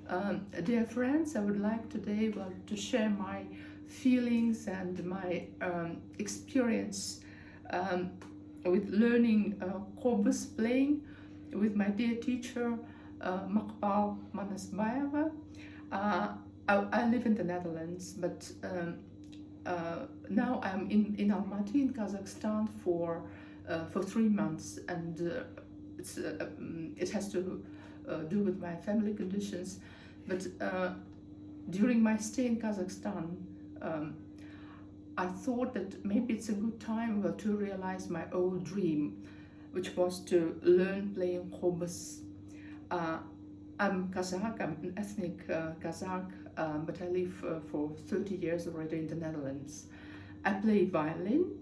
Dear friends, I would like today to share my feelings and my experience with learning qobuz playing with my dear teacher Makpal.Manasbay. I live in the Netherlands, but now I'm in Almaty in Kazakhstan for 3 months, and it has to do with my family conditions. But during my stay in Kazakhstan, I thought that maybe it's a good time to realize my old dream, which was to learn playing qobuz. I'm Kazakh, I'm an ethnic Kazakh, but I live for 30 years already in the Netherlands. I play violin,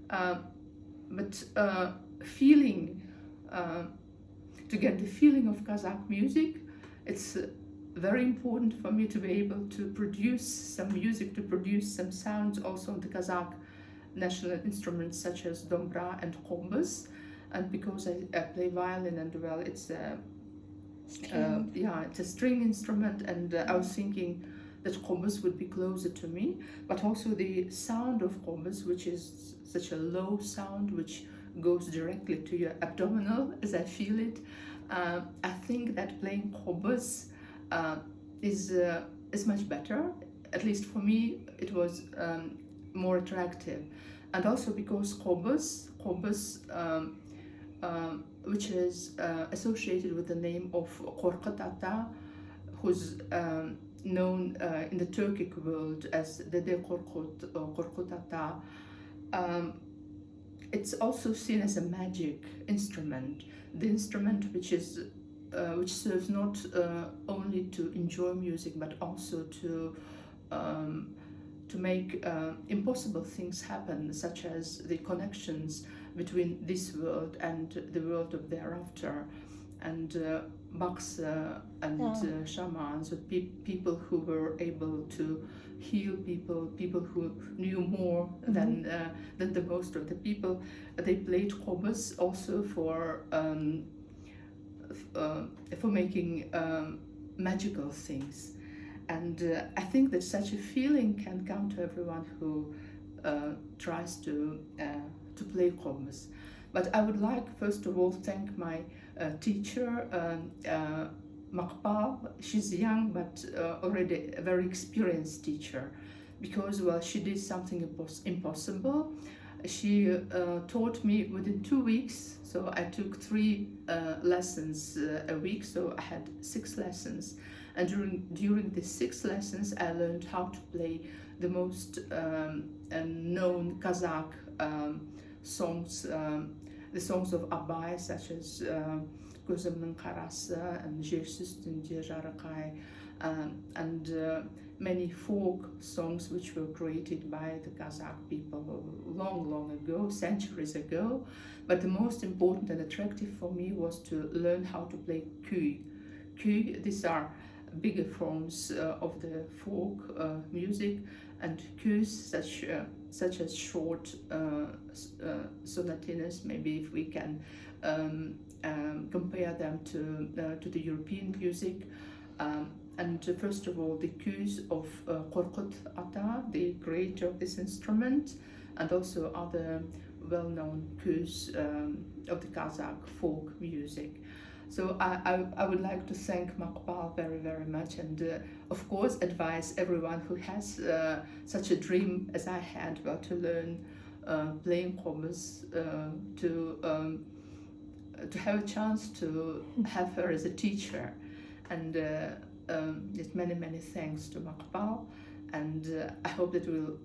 but to get the feeling of Kazakh music, it's very important for me to be able to produce some music, to produce some sounds also on the Kazakh national instruments such as dombra and qobuz. And because I play violin, and well, it's a string instrument, and I was thinking that qobuz would be closer to me, but also the sound of qobuz, which is such a low sound which goes directly to your abdominal as I feel it. I think that playing qobuz is much better. At least for me, it was more attractive, and also because qobuz, which is associated with the name of Korkut Ata, who's known in the Turkic world as Dede Korkut or Korkut Ata. It's also seen as a magic instrument, the instrument which serves not only to enjoy music, but also to make impossible things happen, such as the connections between this world and the world of thereafter, and baks and shamans, people who were able to heal people who knew more than the most of the people. They played qobuz also for making magical things. And I think that such a feeling can come to everyone who tries to play qobuz. But I would like, first of all, thank my teacher, Makpal. She's young, but already a very experienced teacher, because, well, she did something impossible. She taught me within 2 weeks, so I took 3 lessons a week, so I had 6 lessons. And during the 6 lessons, I learned how to play the most known Kazakh songs, the songs of Abay, such as Gözümün Karası and Jersiz Tünce Jarıkay, and many folk songs which were created by the Kazakh people long ago, centuries ago. But the most important and attractive for me was to learn how to play kuy. These are bigger forms of the folk music, and kuys such as short sonatinas, maybe if we can compare them to the European music. And first of all, the kuys of Korkut Ata, the creator of this instrument, and also other well-known kuys of the Kazakh folk music. So I would like to thank Makpal very much, and of course advise everyone who has such a dream as I had, to learn playing qobuz, to have a chance to have her as a teacher. And many thanks to Makpal, and I hope that we'll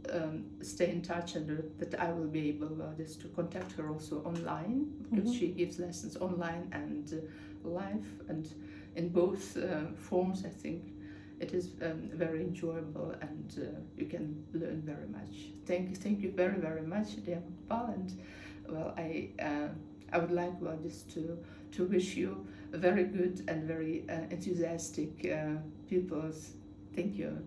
stay in touch, and that I will be able just to contact her also online, because she gives lessons online and live, and in both forms I think it is very enjoyable, and you can learn very much. Thank you very much, dear Makpal, and well, I would like just to wish you a very good and very enthusiastic pupils. Thank you.